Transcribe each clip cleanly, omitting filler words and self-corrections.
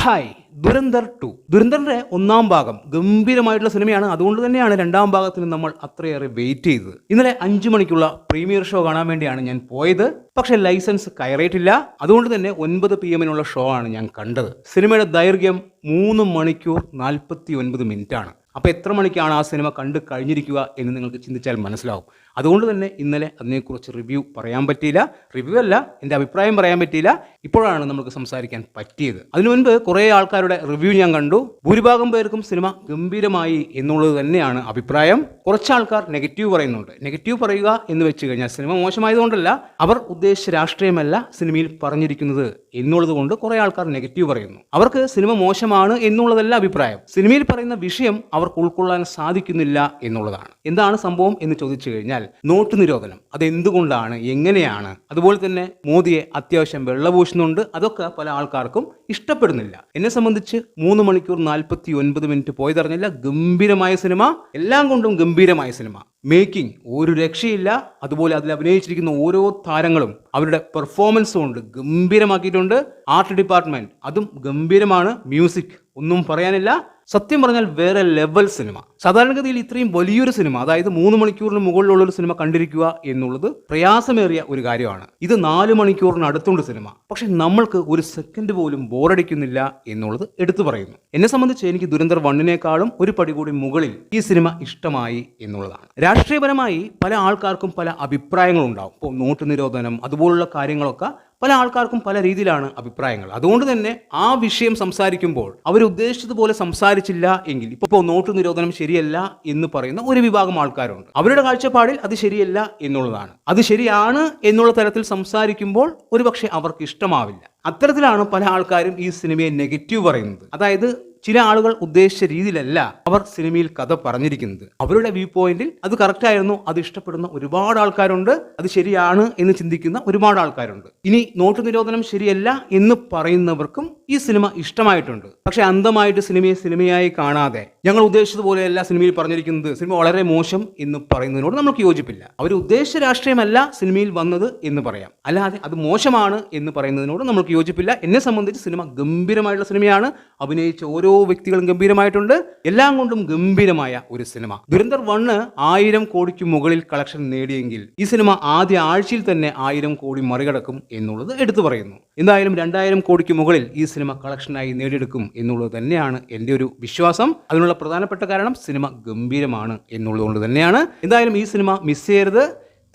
Hi Dhurandhar 2 ദുരന്തറിന്റെ ഒന്നാം ഭാഗം ഗംഭീരമായിട്ടുള്ള സിനിമയാണ്. അതുകൊണ്ട് തന്നെയാണ് രണ്ടാം ഭാഗത്തിന് നമ്മൾ അത്രയേറെ വെയിറ്റ് ചെയ്തത്. ഇന്നലെ 5 മണിക്കുള്ള പ്രീമിയർ ഷോ കാണാൻ വേണ്ടിയാണ് ഞാൻ പോയത്. പക്ഷെ ലൈസൻസ് കയറിയിട്ടില്ല. അതുകൊണ്ട് തന്നെ 9 PM ഷോ ആണ് ഞാൻ കണ്ടത്. സിനിമയുടെ ദൈർഘ്യം 3 മണിക്കൂർ 49 മിനിറ്റ് ആണ്. അപ്പോൾ എത്ര മണിക്കാണ് ആ സിനിമ കണ്ടു കഴിഞ്ഞിരിക്കുക എന്ന് നിങ്ങൾക്ക് ചിന്തിച്ചാൽ മനസ്സിലാവും. അതുകൊണ്ട് തന്നെ ഇന്നലെ അതിനെക്കുറിച്ച് റിവ്യൂ പറയാൻ പറ്റിയില്ല. റിവ്യൂ അല്ല, എൻ്റെ അഭിപ്രായം പറയാൻ പറ്റിയില്ല. ഇപ്പോഴാണ് നമുക്ക് സംസാരിക്കാൻ പറ്റിയത്. അതിനു മുൻപ് കുറേ ആൾക്കാരുടെ റിവ്യൂ ഞാൻ കണ്ടു. ഭൂരിഭാഗം പേർക്കും സിനിമ ഗംഭീരമായി എന്നുള്ളത് തന്നെയാണ് അഭിപ്രായം. കുറച്ച് ആൾക്കാർ നെഗറ്റീവ് പറയുന്നുണ്ട്. നെഗറ്റീവ് പറയുക എന്ന് വെച്ച് കഴിഞ്ഞാൽ സിനിമ മോശമായതുകൊണ്ടല്ല, അവർ ഉദ്ദേശിച്ച രാഷ്ട്രീയമല്ല സിനിമയിൽ പറഞ്ഞിരിക്കുന്നത് എന്നുള്ളത് കൊണ്ട് കുറേ ആൾക്കാർ നെഗറ്റീവ് പറയുന്നു. അവർക്ക് സിനിമ മോശമാണ് എന്നുള്ളതല്ല അഭിപ്രായം. സിനിമയിൽ പറയുന്ന വിഷയം അവർക്ക് ഉൾക്കൊള്ളാൻ സാധിക്കുന്നില്ല എന്നുള്ളതാണ്. എന്താണ് സംഭവം എന്ന് ചോദിച്ചു കഴിഞ്ഞാൽ നോട്ട് നിരോധനം അതെന്തുകൊണ്ടാണ്, എങ്ങനെയാണ്, അതുപോലെ തന്നെ മോദിയെ അത്യാവശ്യം വെള്ളപൂശുന്നുണ്ട്. അതൊക്കെ പല ആൾക്കാർക്കും ഇഷ്ടപ്പെടുന്നില്ല. എന്നെ സംബന്ധിച്ച് 3 മണിക്കൂർ 49 മിനിറ്റ് പോയതറിഞ്ഞില്ല. ഗംഭീരമായ സിനിമ, എല്ലാം കൊണ്ടും ഗംഭീരമായ സിനിമ. മേക്കിംഗ് ഒരു രക്ഷയില്ല. അതുപോലെ അതിൽ അഭിനയിച്ചിരിക്കുന്ന ഓരോ താരങ്ങളും അവരുടെ പെർഫോമൻസ് കൊണ്ട് ഗംഭീരമാക്കിയിട്ടുണ്ട്. ആർട്ട് ഡിപ്പാർട്ട്മെന്റ് അതും ഗംഭീരമാണ്. മ്യൂസിക് ഒന്നും പറയാനില്ല. സത്യം പറഞ്ഞാൽ വേറെ ലെവൽ സിനിമ. സാധാരണഗതിയിൽ ഇത്രയും വലിയൊരു സിനിമ, അതായത് 3 മണിക്കൂറിന് മുകളിലുള്ള ഒരു സിനിമ കണ്ടിരിക്കുക എന്നുള്ളത് പ്രയാസമേറിയ ഒരു കാര്യമാണ്. ഇത് 4 മണിക്കൂറിന് അടുത്തുണ്ട് സിനിമ. പക്ഷെ നമ്മൾക്ക് ഒരു സെക്കൻഡ് പോലും ബോറടിക്കുന്നില്ല എന്നുള്ളത് എടുത്തു പറയുന്നു. എന്നെ സംബന്ധിച്ച് എനിക്ക് ദുരന്തർ 1-നേക്കാളും ഒരു പടി കൂടി മുകളിൽ ഈ സിനിമ ഇഷ്ടമായി എന്നുള്ളതാണ്. രാഷ്ട്രീയപരമായി പല ആൾക്കാർക്കും പല അഭിപ്രായങ്ങളുണ്ടാവും. ഇപ്പോൾ നോട്ട് നിരോധനം അതുപോലുള്ള കാര്യങ്ങളൊക്കെ പല ആൾക്കാർക്കും പല രീതിയിലാണ് അഭിപ്രായങ്ങൾ. അതുകൊണ്ട് തന്നെ ആ വിഷയം സംസാരിക്കുമ്പോൾ അവർ ഉദ്ദേശിച്ചതുപോലെ സംസാരിച്ചില്ല എങ്കിൽ, ഇപ്പോൾ നോട്ട് നിരോധനം ശരിയല്ല എന്ന് പറയുന്ന ഒരു വിഭാഗം ആൾക്കാരുണ്ട്. അവരുടെ കാഴ്ചപ്പാടിൽ അത് ശരിയല്ല എന്നുള്ളതാണ്. അത് ശരിയാണ് എന്നുള്ള തരത്തിൽ സംസാരിക്കുമ്പോൾ ഒരുപക്ഷെ അവർക്ക് ഇഷ്ടമാവില്ല. അത്തരത്തിലാണ് പല ആൾക്കാരും ഈ സിനിമയെ നെഗറ്റീവ് പറയുന്നത്. അതായത് ചില ആളുകൾ ഉദ്ദേശിച്ച രീതിയിലല്ല അവർ സിനിമയിൽ കഥ പറഞ്ഞിരിക്കുന്നത്. അവരുടെ വ്യൂ പോയിന്റിൽ അത് കറക്റ്റ് ആയിരുന്നു. അത് ഇഷ്ടപ്പെടുന്ന ഒരുപാട് ആൾക്കാരുണ്ട്. അത് ശരിയാണ് എന്ന് ചിന്തിക്കുന്ന ഒരുപാട് ആൾക്കാരുണ്ട്. ഇനി നോട്ട് നിരോധനം ശരിയല്ല എന്ന് പറയുന്നവർക്കും ഈ സിനിമ ഇഷ്ടമായിട്ടുണ്ട്. പക്ഷെ അന്ധമായിട്ട് സിനിമയെ സിനിമയായി കാണാതെ ഞങ്ങൾ ഉദ്ദേശിച്ചതുപോലെയല്ല സിനിമയിൽ പറഞ്ഞിരിക്കുന്നത്, സിനിമ വളരെ മോശം എന്ന് പറയുന്നതിനോട് നമുക്ക് യോജിപ്പില്ല. അവർ ഉദ്ദേശിച്ച രാഷ്ട്രീയമല്ല സിനിമയിൽ വന്നത് എന്ന് പറയാം. അല്ലാതെ അത് മോശമാണ് എന്ന് പറയുന്നതിനോട് നമുക്ക് യോജിപ്പില്ല. എന്നെ സംബന്ധിച്ച് സിനിമ ഗംഭീരമായിട്ടുള്ള സിനിമയാണ്. അഭിനയിച്ച ഓരോ വ്യക്തികളും ഗംഭീരമായിട്ടുണ്ട്. എല്ലാം കൊണ്ടും ഗംഭീരമായ ഒരു സിനിമ. ദുരന്തർ 1 1000 കോടിക്ക് മുകളിൽ കളക്ഷൻ നേടിയെങ്കിൽ ഈ സിനിമ ആദ്യ ആഴ്ചയിൽ തന്നെ 1000 കോടി മറികടക്കും എന്നുള്ളത് എടുത്തു പറയുന്നു. എന്തായാലും 2000 കോടിക്ക് മുകളിൽ ഈ സിനിമ കളക്ഷനായി നേടിയെടുക്കും എന്നുള്ളത് തന്നെയാണ് എൻ്റെ ഒരു വിശ്വാസം. അതിനുള്ള പ്രധാനപ്പെട്ട കാരണം സിനിമ ഗംഭീരമാണ് എന്നുള്ളതുകൊണ്ട് തന്നെയാണ്. എന്തായാലും ഈ സിനിമ മിസ് ചെയ്യരുത്.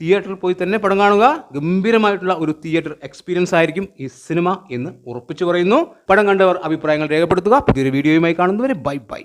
തിയേറ്ററിൽ പോയി തന്നെ പടം കാണുക. ഗംഭീരമായിട്ടുള്ള ഒരു തിയേറ്റർ എക്സ്പീരിയൻസ് ആയിരിക്കും ഈ സിനിമ എന്ന് ഉറപ്പിച്ചു പറയുന്നു. പടം കണ്ടവർ അഭിപ്രായങ്ങൾ രേഖപ്പെടുത്തുക. പുതിയൊരു വീഡിയോയുമായി കാണുന്നവരെ ബൈ ബൈ.